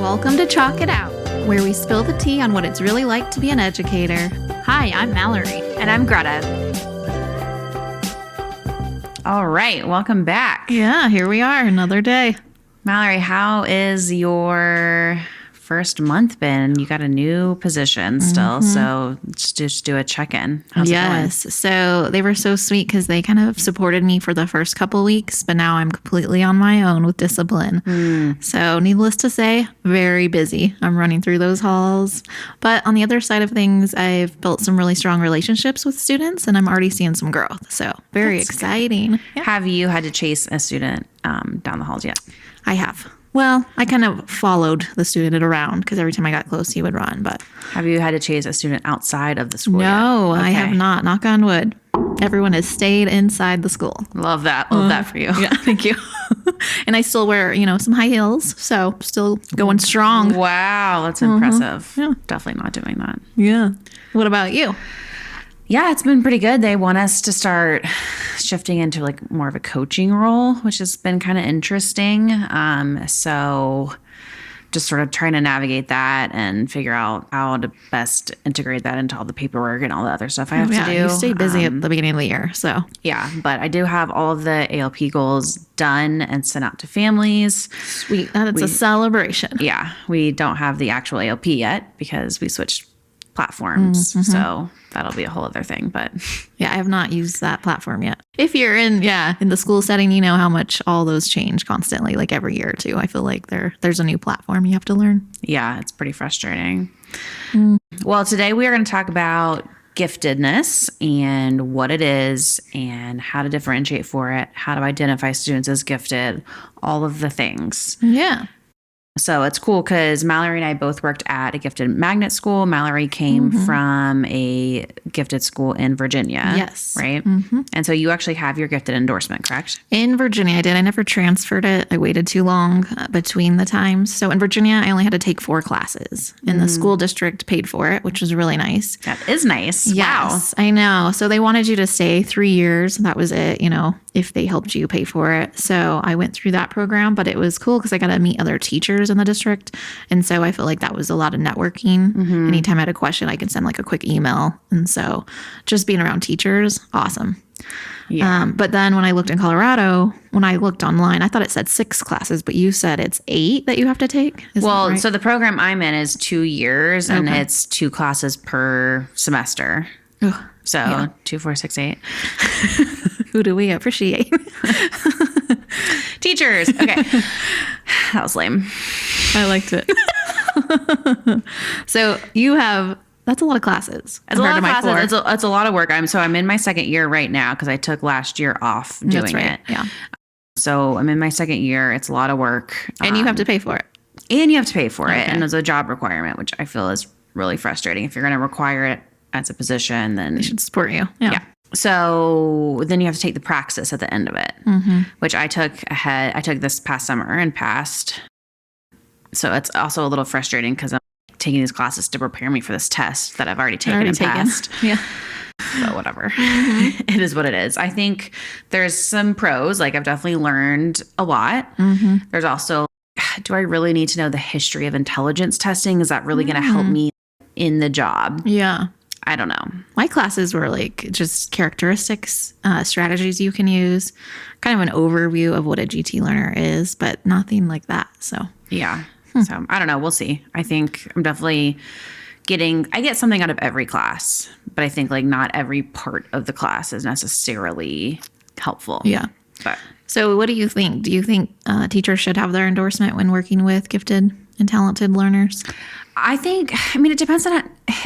Welcome to Chalk It Out, where we spill the tea on what it's really like to be an educator. Hi, I'm Malorie. And I'm Greta. All right, welcome back. Yeah, here we are, another day. Malorie, how is your first month been? You got a new position still, so let's just do a check-in. How's it going? So they were so sweet because they kind of supported me for the first couple weeks, but now I'm completely on my own with discipline. So needless to say, very busy. I'm running through those halls. But on the other side of things, I've built some really strong relationships with students, and I'm already seeing some growth. So very exciting. Yeah. Have you had to chase a student down the halls yet? I have. Well, I kind of followed the student around because every time I got close, he would run. But have you had to chase a student outside of the school No, yet? I have not. Knock on wood. Everyone has stayed inside the school. Love that. Love that for you. Yeah, thank you. And I still wear, some high heels. So still going strong. Wow, that's impressive. Yeah. Definitely not doing that. Yeah. What about you? Yeah, it's been pretty good. They want us to start shifting into like more of a coaching role, which has been kind of interesting. So just sort of trying to navigate that and figure out how to best integrate that into all the paperwork and all the other stuff I have to do. You stay busy at the beginning of the year, so. Yeah, but I do have all of the ALP goals done and sent out to families. Sweet. That's a celebration. Yeah, we don't have the actual ALP yet because we switched platforms. So that'll be a whole other thing. But yeah, I have not used that platform yet. If you're in the school setting, you know how much all those change constantly, like every year or two. I feel like there's a new platform you have to learn. Yeah, it's pretty frustrating. Well, today we are going to talk about giftedness and what it is and how to differentiate for it, how to identify students as gifted, all of the things. Yeah. So it's cool because Malorie and I both worked at a gifted magnet school. Malorie came from a gifted school in Virginia. Yes. Right? And so you actually have your gifted endorsement, correct? In Virginia, I did. I never transferred it. I waited too long between the times. So in Virginia, I only had to take 4 classes. And the school district paid for it, which was really nice. That is nice. Yes, wow. I know. So they wanted you to stay 3 years. That was it, if they helped you pay for it. So I went through that program, but it was cool because I got to meet other teachers in the district. And so I feel like that was a lot of networking. Anytime I had a question, I could send like a quick email. And so just being around teachers, awesome. Yeah. But then when I looked in Colorado, when I looked online, I thought it said 6 classes, but you said it's 8 that you have to take? Is that right? So the program I'm in is 2 years and it's 2 classes per semester. Ugh. So 2, 4, 6, 8. Who do we appreciate? Teachers. Okay. That was lame. I liked it. So that's a lot of classes. It's a lot of classes. It's a lot of work. I'm in my second year right now because I took last year off doing it. Yeah. So I'm in my second year. It's a lot of work. And you have to pay for it. And you have to pay for it. And there's a job requirement, which I feel is really frustrating. If you're going to require it as a position, then they should support you. Yeah. So then you have to take the praxis at the end of it, which I took this past summer and passed. So it's also a little frustrating because I'm taking these classes to prepare me for this test that I've already taken and passed. Yeah. But whatever. It is what it is. I think there's some pros. Like I've definitely learned a lot. There's also, do I really need to know the history of intelligence testing? Is that really going to help me in the job? Yeah. I don't know. My classes were like just characteristics, strategies you can use, kind of an overview of what a GT learner is, but nothing like that. So yeah. So I don't know. We'll see. I think I'm definitely I get something out of every class, but I think like not every part of the class is necessarily helpful. Yeah. But so what do you think? Do you think teachers should have their endorsement when working with gifted and talented learners?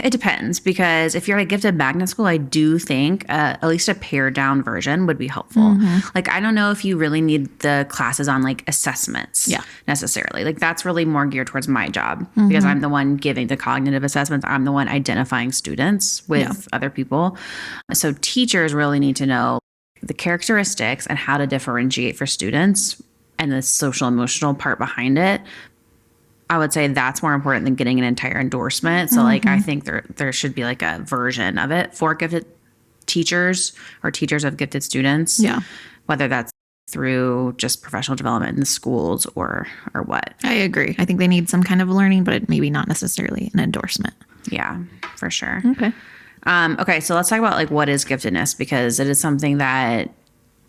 It depends because if you're at a gifted magnet school, I do think at least a pared down version would be helpful. Like, I don't know if you really need the classes on like assessments necessarily. Like that's really more geared towards my job because I'm the one giving the cognitive assessments. I'm the one identifying students with other people. So teachers really need to know the characteristics and how to differentiate for students and the social emotional part behind it. I would say that's more important than getting an entire endorsement. So like, I think there should be like a version of it for gifted teachers or teachers of gifted students. Yeah. Whether that's through just professional development in the schools or what. I agree. I think they need some kind of learning, but maybe not necessarily an endorsement. Yeah, for sure. Okay. Okay, so let's talk about like what is giftedness, because it is something that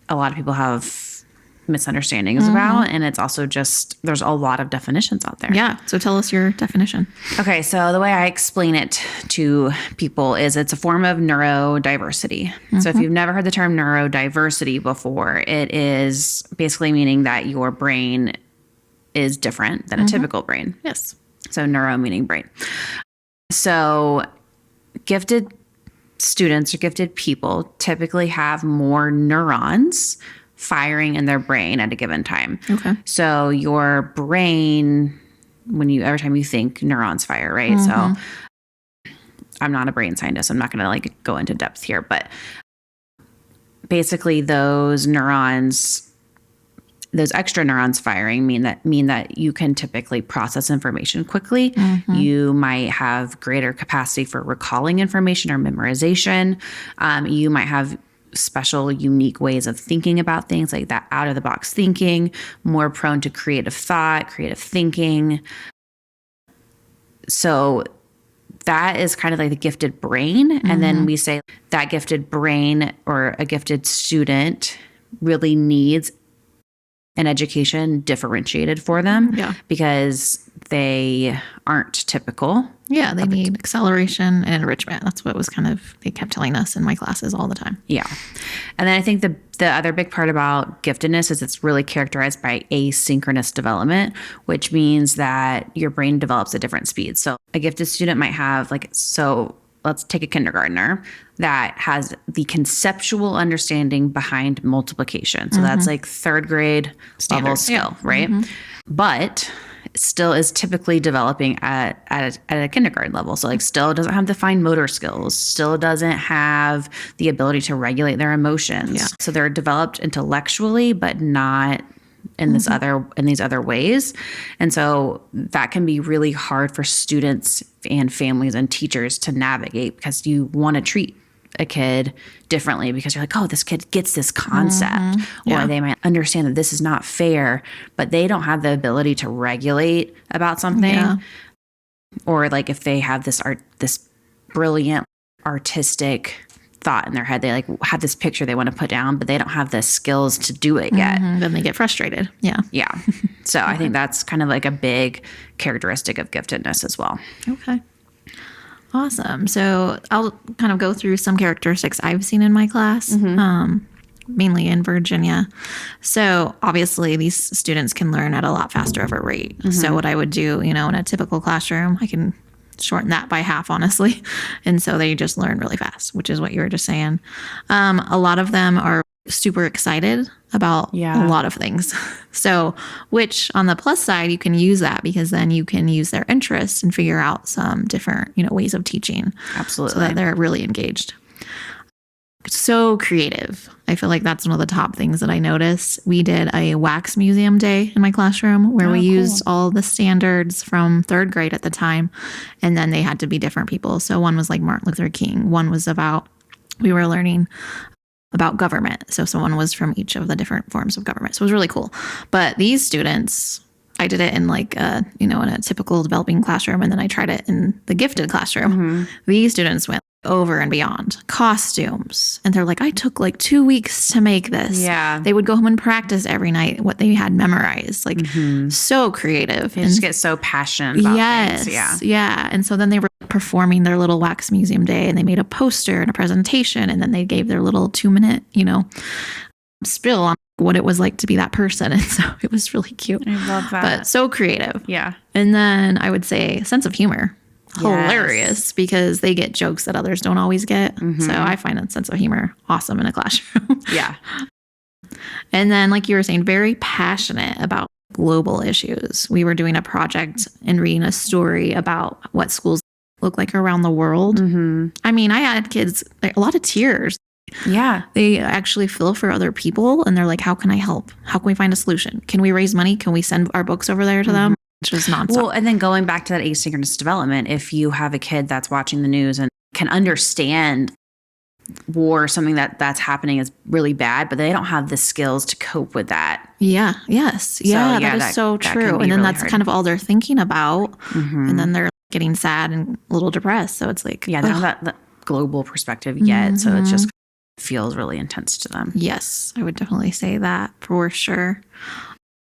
a lot of people have misunderstandings about, and it's also just there's a lot of definitions out there. Yeah. So tell us your definition. Okay, so the way I explain it to people is it's a form of neurodiversity. So if you've never heard the term neurodiversity before, it is basically meaning that your brain is different than a typical brain. Yes. So neuro meaning brain. So gifted students or gifted people typically have more neurons firing in their brain at a given time. Okay. So your brain, every time you think, neurons fire, right? So I'm not a brain scientist. So I'm not going to like go into depth here, but basically those neurons, those extra neurons firing mean that you can typically process information quickly. You might have greater capacity for recalling information or memorization. You might have special, unique ways of thinking about things, like that out of the box thinking, more prone to creative thought, creative thinking. So that is kind of like the gifted brain. And then we say that gifted brain or a gifted student really needs an education differentiated for them because they aren't typical. Yeah, they need acceleration and enrichment. That's what was they kept telling us in my classes all the time. Yeah. And then I think the other big part about giftedness is it's really characterized by asynchronous development, which means that your brain develops at different speeds. So a gifted student might have let's take a kindergartner that has the conceptual understanding behind multiplication. So that's like third grade level skill, right? But still is typically developing at a kindergarten level. So like still doesn't have the fine motor skills, still doesn't have the ability to regulate their emotions. Yeah. So they're developed intellectually, but not in these other ways. And so that can be really hard for students and families and teachers to navigate, because you want to treat a kid differently because you're like, oh, this kid gets this concept, or they might understand that this is not fair, but they don't have the ability to regulate about something. Or like if they have this brilliant artistic thought in their head, they like have this picture they want to put down, but they don't have the skills to do it yet. Then they get frustrated. Yeah. So I think that's kind of like a big characteristic of giftedness as well. Okay. Awesome. So I'll kind of go through some characteristics I've seen in my class, mainly in Virginia. So obviously these students can learn at a lot faster of a rate. So what I would do, in a typical classroom, I can shorten that by half, honestly. And so they just learn really fast, which is what you were just saying. A lot of them are super excited about a lot of things. So, which on the plus side, you can use that because then you can use their interests and figure out some different, ways of teaching. Absolutely. So that they're really engaged. So creative. I feel like that's one of the top things that I noticed. We did a wax museum day in my classroom where we used all the standards from third grade at the time. And then they had to be different people. So one was like Martin Luther King. One was we were learning about government. So someone was from each of the different forms of government. So it was really cool. But these students, I did it in like in a typical developing classroom, and then I tried it in the gifted classroom. These students went over and beyond. Costumes. And they're like, I took like 2 weeks to make this. Yeah. They would go home and practice every night what they had memorized. Like so creative. They just get so passionate about things. Yeah. And so then they were performing their little wax museum day, and they made a poster and a presentation, and then they gave their little 2-minute, spill on what it was like to be that person. And so it was really cute. I love that. But so creative. Yeah. And then I would say sense of humor. Hilarious, because they get jokes that others don't always get. So I find a sense of humor awesome in a classroom. Yeah. And then, like you were saying, very passionate about global issues. We were doing a project and reading a story about what schools look like around the world. I mean, I had kids, like, a lot of tears. Yeah. They actually feel for other people, and they're like, how can I help? How can we find a solution? Can we raise money? Can we send our books over there to them? Which was nonstop. Well, and then going back to that asynchronous development, if you have a kid that's watching the news and can understand or something that's happening is really bad, but they don't have the skills to cope with that. Yeah. Yes. Yeah. That is so true. And then really that's hard. kind of all they're thinking about. And then they're getting sad and a little depressed. So it's like, they don't have that global perspective yet. So it just feels really intense to them. Yes. I would definitely say that for sure.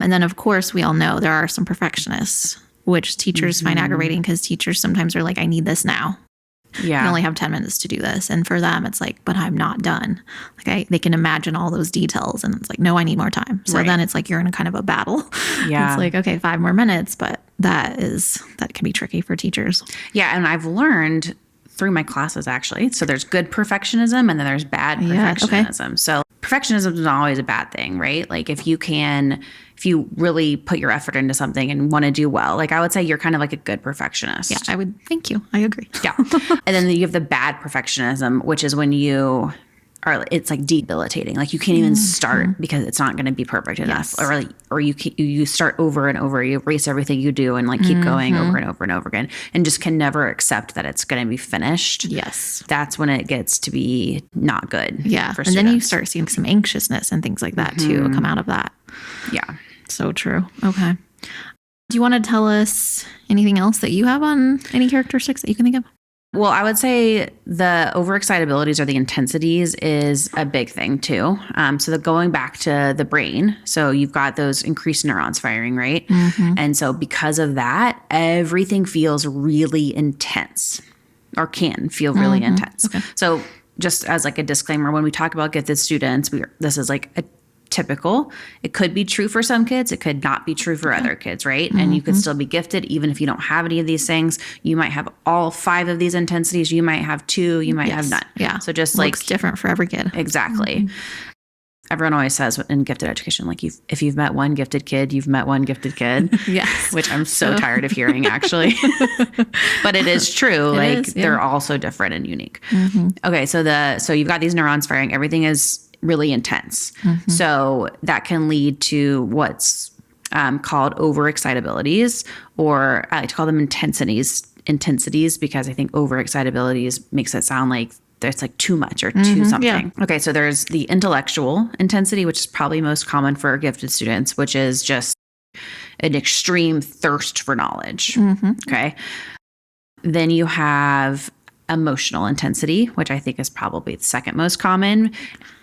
And then, of course, we all know there are some perfectionists, which teachers find aggravating because teachers sometimes are like, I need this now. Yeah. I only have 10 minutes to do this. And for them, it's like, but I'm not done. Like they can imagine all those details. And it's like, no, I need more time. So then it's like you're in a kind of a battle. Yeah. It's like, okay, 5 more minutes. But that can be tricky for teachers. Yeah. And I've learned through my classes, actually. So there's good perfectionism and then there's bad perfectionism. Okay. So perfectionism is not always a bad thing, right? Like if you really put your effort into something and want to do well, like I would say you're kind of like a good perfectionist. Yeah, thank you. I agree. Yeah. And then you have the bad perfectionism, which is when it's like debilitating. Like you can't even start because it's not going to be perfect enough. Or you start over and over, you erase everything you do and like keep going over and over and over again and just can never accept that it's going to be finished. Yes. That's when it gets to be not good. Yeah. For and students. then you start seeing some anxiousness and things like that too come out of that. Yeah. So true. Okay. Do you want to tell us anything else that you have on any characteristics that you can think of? Well, I would say the overexcitabilities or the intensities is a big thing too. So going back to the brain, so you've got those increased neurons firing, right? And so because of that, everything feels really intense or can feel really intense. Okay. So just as like a disclaimer, when we talk about gifted students, this is like a typical. It could be true for some kids. It could not be true for other kids, right? And you could still be gifted even if you don't have any of these things. You might have all 5 of these intensities. You might have 2. You might have none. Yeah. So just looks different for every kid. Exactly. Everyone always says in gifted education, like if you've met one gifted kid, you've met one gifted kid. Yes. Which I'm so tired of hearing, actually. But it is true. They're all so different and unique. Okay. So you've got these neurons firing. Everything is really intense. So that can lead to what's called overexcitabilities, or I like to call them intensities because I think overexcitabilities makes it sound like there's like too much or too something. Yeah. Okay. So there's the intellectual intensity, which is probably most common for gifted students, which is just an extreme thirst for knowledge. Okay. Then you have emotional intensity, which I think is probably the second most common.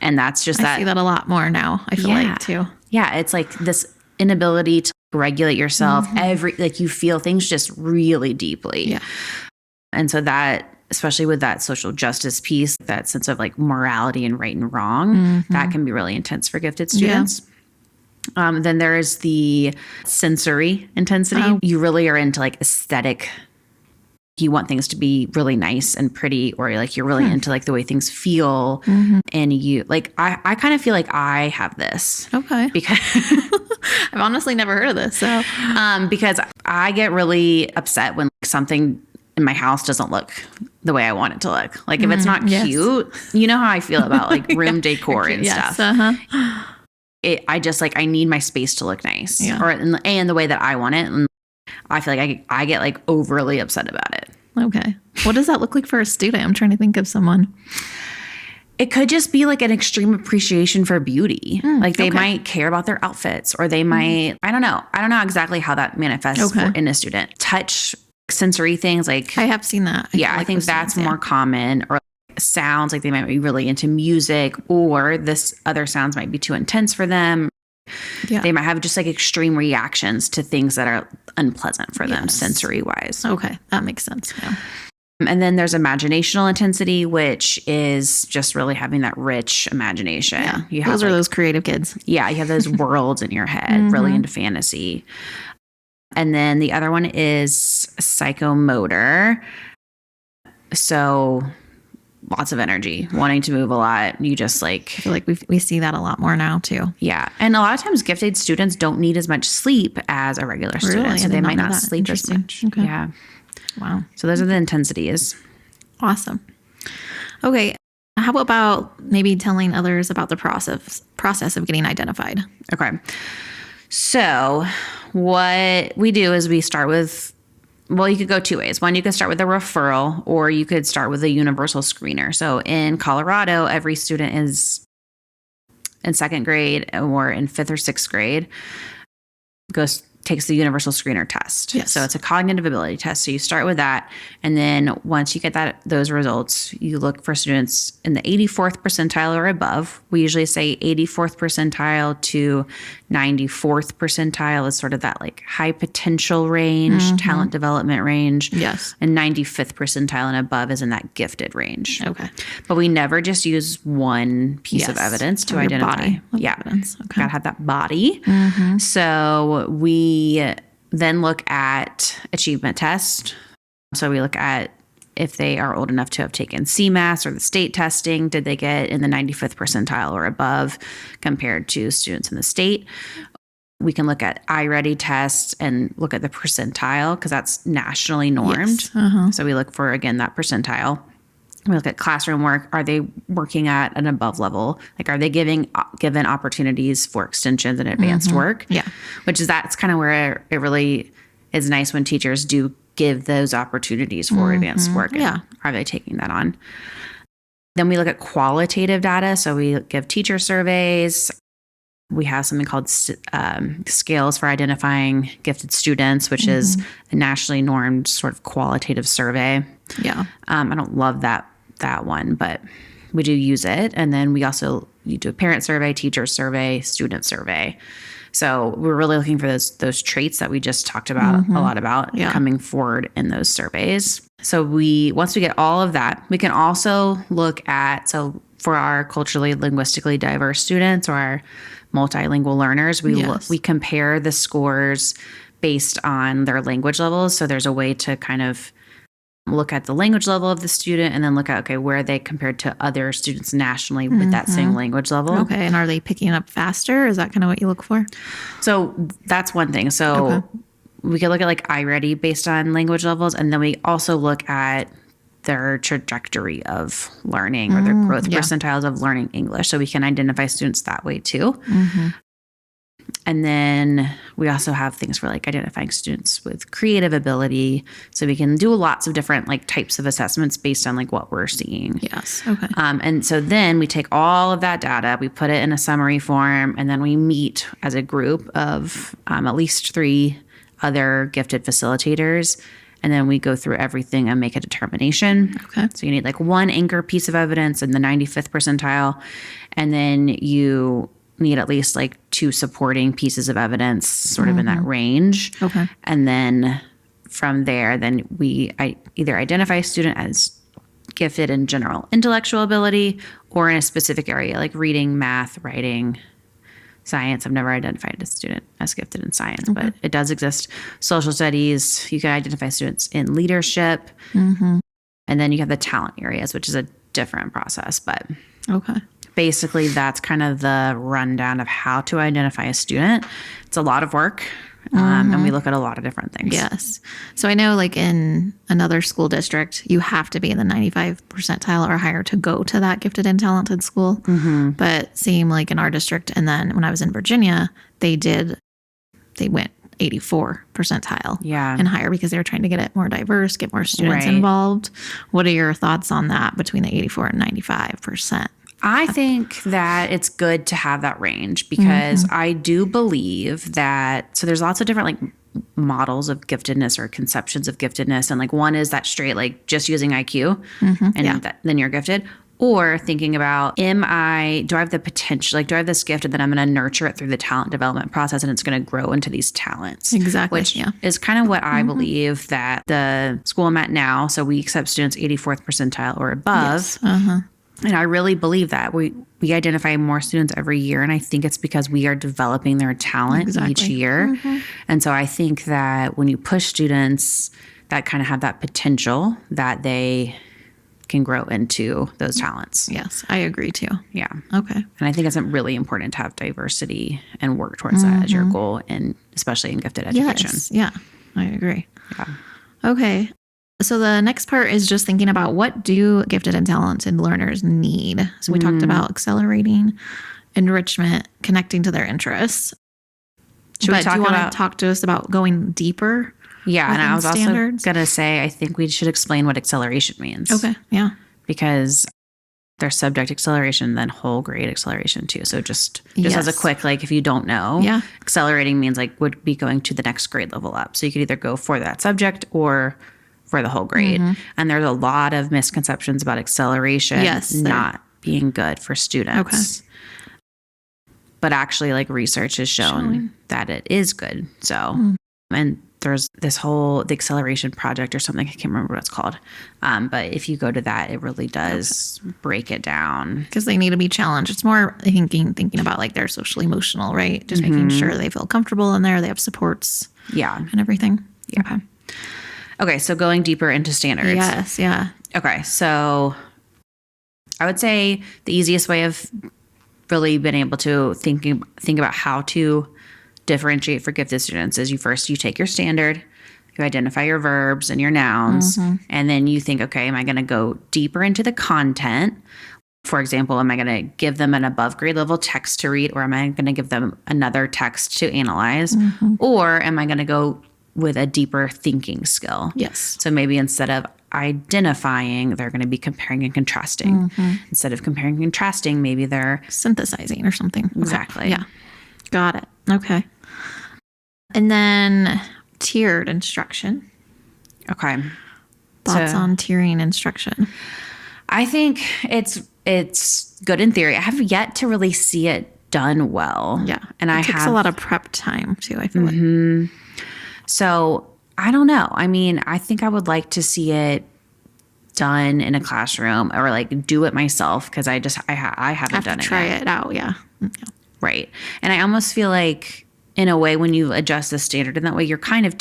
And that's just I see that a lot more now, I feel like too. Yeah. It's like this inability to regulate yourself. You feel things just really deeply. Yeah. And so that, especially with that social justice piece, that sense of like morality and right and wrong, that can be really intense for gifted students. Yeah. Then there's the sensory intensity. You really are into like aesthetic. You want things to be really nice and pretty, or like you're really into like the way things feel. And you like, I kind of feel like I have this. Okay. Because I've honestly never heard of this. So, because I get really upset when something in my house doesn't look the way I want it to look. Like if it's not cute, you know how I feel about like room decor and stuff. I need my space to look nice, and the way that I want it. And I feel like I get like overly upset about it. Okay. What does that look like for a student? I'm trying to think of someone. It could just be like an extreme appreciation for beauty. Like they might care about their outfits, or they might, I don't know exactly how that manifests in a student. Touch, sensory things, like I have seen that. I think that's more common. Or sounds, like they might be really into music, or this other sounds might be too intense for them. Yeah. They might have just like extreme reactions to things that are unpleasant for them sensory wise. Okay. That makes sense. Yeah. And then there's imaginational intensity, which is just really having that rich imagination. Yeah. Those are those creative kids. Yeah. You have those worlds in your head, really into fantasy. And then the other one is psychomotor. So lots of energy, wanting to move a lot. You just like, I feel like we see that a lot more now too. Yeah. And a lot of times gifted students don't need as much sleep as a regular student. So they might not sleep as much. Okay. Yeah. Wow. So those are the intensities. Awesome. Okay. How about maybe telling others about the process of getting identified? Okay. So what we do is we start with Well, you could go two ways. One, you could start with a referral, or you could start with a universal screener. So in Colorado, every student is in second grade or in fifth or sixth grade takes the universal screener test. Yes. So it's a cognitive ability test. So you start with that. And then once you get those results, you look for students in the 84th percentile or above. We usually say 84th percentile to 94th percentile is sort of that like high potential range, talent development range. Yes. And 95th percentile and above is in that gifted range. Okay. But we never just use one piece of evidence to identify. Body of evidence. Okay. Gotta have that body. So we then look at achievement test. So we look at if they are old enough to have taken CMAS or the state testing, did they get in the 95th percentile or above compared to students in the state? We can look at iReady tests and look at the percentile because that's nationally normed. Yes. So we look for, again, that percentile. We look at classroom work. Are they working at an above level? Like, are they given opportunities for extensions and advanced work? Yeah. That's kind of where it really is nice when teachers do give those opportunities for advanced work. Yeah. Are they taking that on? Then we look at qualitative data. So we give teacher surveys. We have something called scales for identifying gifted students, which is a nationally normed sort of qualitative survey. Yeah. I don't love that one, but we do use it. And then you do a parent survey, teacher survey, student survey. So we're really looking for those traits that we just talked about a lot about coming forward in those surveys. So once we get all of that, we can also look at, so for our culturally, linguistically diverse students or our multilingual learners, we compare the scores based on their language levels. So there's a way to kind of look at the language level of the student and then look at, okay, where are they compared to other students nationally with that same language level? Okay. And are they picking up faster? Is that kind of what you look for? So that's one thing. So we can look at like iReady based on language levels. And then we also look at their trajectory of learning or their growth percentiles of learning English. So we can identify students that way too. And then we also have things for like identifying students with creative ability. So we can do lots of different like types of assessments based on like what we're seeing. Yes. Okay. And so then we take all of that data, we put it in a summary form, and then we meet as a group of at least 3 other gifted facilitators. And then we go through everything and make a determination. Okay. So you need like one anchor piece of evidence in the 95th percentile. And then you need at least like 2 supporting pieces of evidence sort of in that range. Okay. And then from there, then we either identify a student as gifted in general intellectual ability or in a specific area like reading, math, writing, science. I've never identified a student as gifted in science, but it does exist. Social studies, you can identify students in leadership. And then you have the talent areas, which is a different process. But basically, that's kind of the rundown of how to identify a student. It's a lot of work. And we look at a lot of different things. Yes. So I know like in another school district, you have to be in the 95th percentile or higher to go to that gifted and talented school. But same like in our district. And then when I was in Virginia, they went 84 percentile and higher because they were trying to get it more diverse, get more students involved. What are your thoughts on that between the 84 and 95%? I think that it's good to have that range because I do believe that, so there's lots of different like models of giftedness or conceptions of giftedness. And like one is that straight, like just using IQ and then you're gifted. Or thinking about, do I have the potential, like do I have this gift and then I'm going to nurture it through the talent development process and it's going to grow into these talents. Exactly. Which is kind of what I believe that the school I'm at now, so we accept students 84th percentile or above. And I really believe that we identify more students every year. And I think it's because we are developing their talent each year. And so I think that when you push students that kind of have that potential, that they can grow into those talents. Yes, I agree too. Yeah. Okay. And I think it's really important to have diversity and work towards that as your goal, and especially in gifted education. Yes. Yeah, I agree. Yeah. Okay. So the next part is just thinking about what do gifted and talented learners need. So we talked about accelerating, enrichment, connecting to their interests. Do you want to talk to us about going deeper Yeah. And I was standards. also going to say, I think we should explain what acceleration means. Okay. Yeah. Because there's subject acceleration, then whole grade acceleration too. So just as a quick, like, if you don't know, accelerating means like would be going to the next grade level up. So you could either go for that subject or for the whole grade. And there's a lot of misconceptions about acceleration not being good for students. Okay. But actually, like, research has shown that it is good. So, and there's this the acceleration project or something. I can't remember what it's called. But if you go to that, it really does break it down. Because they need to be challenged. It's more thinking about like their social emotional, right? Just making sure they feel comfortable in there. They have supports. Yeah. And everything. Yeah. Okay. So going deeper into standards. Yes. Yeah. Okay. So I would say the easiest way of really been able to think about how to differentiate for gifted students is you take your standard, you identify your verbs and your nouns, and then you think, okay, am I going to go deeper into the content? For example, am I going to give them an above grade level text to read, or am I going to give them another text to analyze? Or am I going to go with a deeper thinking skill? Yes. So maybe instead of identifying, they're going to be comparing and contrasting. Instead of comparing and contrasting, maybe they're synthesizing or something. Exactly. Okay. Yeah. Got it. Okay. And then tiered instruction. Okay. Thoughts on tiering instruction? I think it's good in theory. I have yet to really see it done well. Yeah. And it takes a lot of prep time too, I feel like. So I don't know. I mean, I think I would like to see it done in a classroom or like do it myself, because I haven't done it yet. Try it out. Yeah. Right. And I almost feel like, in a way, when you adjust the standard in that way, you're kind of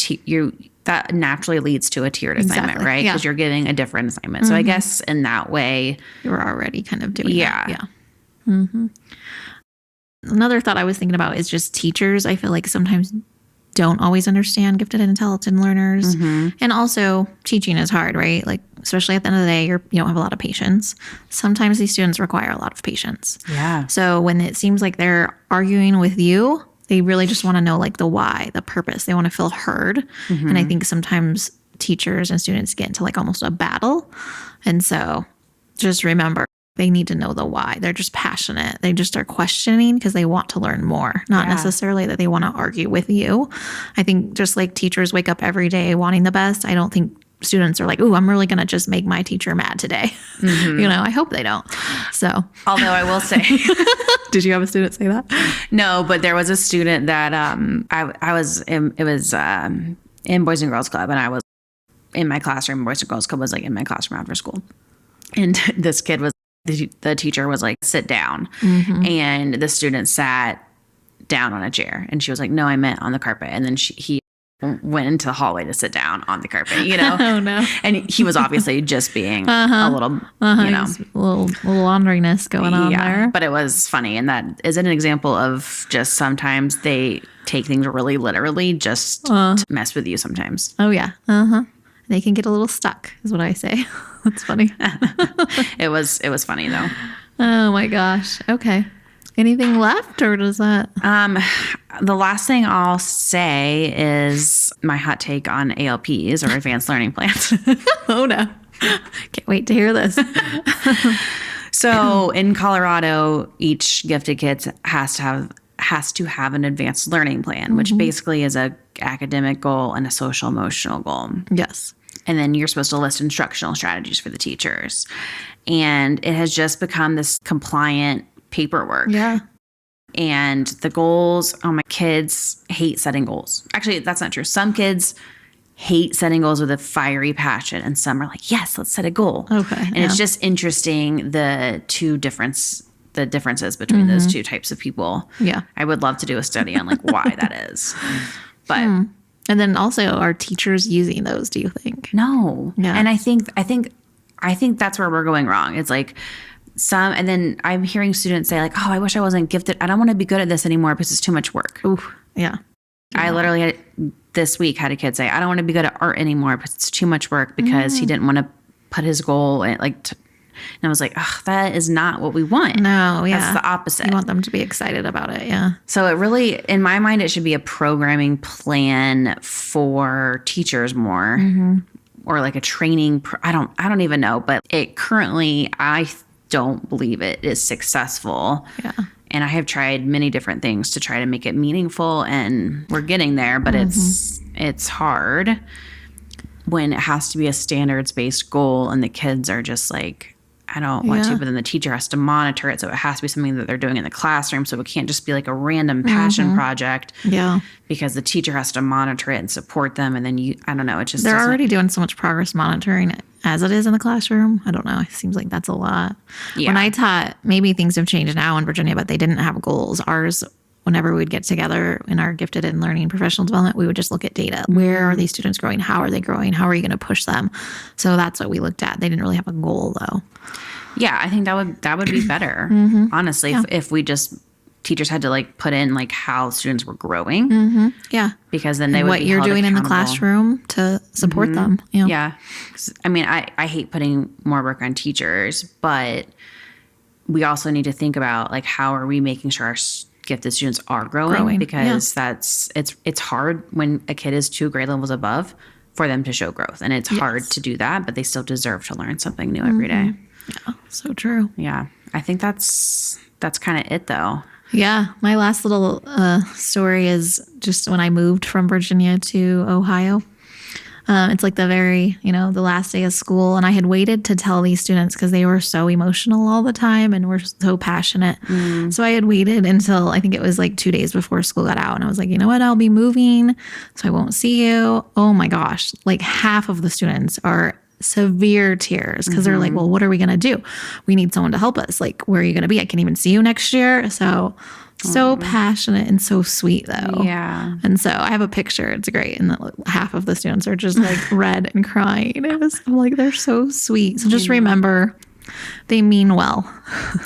that naturally leads to a tiered assignment, right? Because you're giving a different assignment. So I guess in that way, you're already kind of doing that. Yeah. Another thought I was thinking about is just teachers. I feel like sometimes don't always understand gifted and intelligent learners. And also teaching is hard, right? Like, especially at the end of the day, you don't have a lot of patience. Sometimes these students require a lot of patience. Yeah. So when it seems like they're arguing with you, they really just want to know like the why, the purpose. They want to feel heard. And I think sometimes teachers and students get into like almost a battle. And so just remember, they need to know the why. They're just passionate. They just are questioning because they want to learn more, not necessarily that they want to argue with you. I think just like teachers wake up every day wanting the best, I don't think students are like, ooh, I'm really going to just make my teacher mad today. I hope they don't. So, although I will say, did you have a student say that? No, but there was a student that I was in Boys and Girls Club, and I was in my classroom. Boys and Girls Club was like in my classroom after school. And this kid the teacher was like, sit down. And the student sat down on a chair, and she was like, no, I meant on the carpet. And then he went into the hallway to sit down on the carpet, Oh no. And he was obviously just being a little, a little laundriness going on there. But it was funny. And that is an example of just sometimes they take things really literally just to mess with you sometimes. Oh yeah. They can get a little stuck is what I say. That's funny. It was funny though. Oh my gosh. Okay. Anything left, or does that? The last thing I'll say is my hot take on ALPs, or advanced learning plans. Oh no. Can't wait to hear this. So in Colorado, each gifted kid has to have an advanced learning plan, which basically is a academic goal and a social emotional goal. Yes. And then you're supposed to list instructional strategies for the teachers. And it has just become this compliant paperwork. Yeah. And the goals, my kids hate setting goals. Actually, that's not true. Some kids hate setting goals with a fiery passion, and some are like, yes, let's set a goal. Okay. And it's just interesting the differences between those two types of people. Yeah. I would love to do a study on like why that is. But and then also, are teachers using those, do you think? No. Yeah. And I think that's where we're going wrong. It's like and then I'm hearing students say like, oh, I wish I wasn't gifted. I don't want to be good at this anymore because it's too much work. Ooh, yeah. I literally this week had a kid say, I don't want to be good at art anymore because it's too much work, because he didn't want to put his goal in, like And I was like, ugh, that is not what we want. No, yeah. That's the opposite. You want them to be excited about it, yeah. So it really, in my mind, it should be a programming plan for teachers more, or like a training. I don't even know, but it currently, I don't believe it is successful. Yeah. And I have tried many different things to try to make it meaningful, and we're getting there, but it's hard when it has to be a standards-based goal and the kids are just like, I don't want to, but then the teacher has to monitor it. So it has to be something that they're doing in the classroom. So it can't just be like a random passion project. Yeah. Because the teacher has to monitor it and support them. And then I don't know. It just they're already doing so much progress monitoring as it is in the classroom. I don't know. It seems like that's a lot. Yeah. When I taught, maybe things have changed now in Virginia, but they didn't have goals. Ours, whenever we'd get together in our gifted and learning professional development, we would just look at data. Where are these students growing? How are they growing? How are you going to push them? So that's what we looked at. They didn't really have a goal though. Yeah, I think that would be better, honestly, if we just teachers had to like put in like how students were growing. Yeah, because then they would what be you're held doing in the accountable. classroom to support them. Yeah, I mean, I hate putting more work on teachers, but we also need to think about like how are we making sure our gifted students are growing because it's hard when a kid is 2 grade levels above for them to show growth, and it's hard to do that, but they still deserve to learn something new every day. Yeah, so true. Yeah, I think that's kind of it though. Yeah, my last little story is just when I moved from Virginia to Ohio. It's like the last day of school, and I had waited to tell these students because they were so emotional all the time and were so passionate. So I had waited until I think it was like 2 days before school got out, and I was like, you know what, I'll be moving, so I won't see you. Oh my gosh, like half of the students are severe tears because they're like, well, what are we going to do? We need someone to help us. Like, where are you going to be? I can't even see you next year. So passionate and so sweet though. Yeah. And so I have a picture. It's great. And half of the students are just like red and crying. I'm like, they're so sweet. So just remember, they mean well.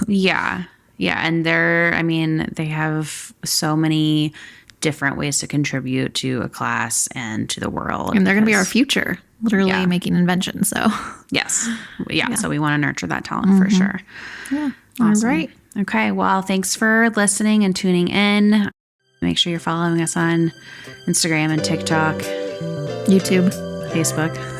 Yeah. Yeah. And they have so many different ways to contribute to a class and to the world. And they're going to be our future. Literally making inventions. So yes. Yeah. So we want to nurture that talent for sure. Yeah. Awesome. All right. Okay. Well, thanks for listening and tuning in. Make sure you're following us on Instagram and TikTok, YouTube, Facebook.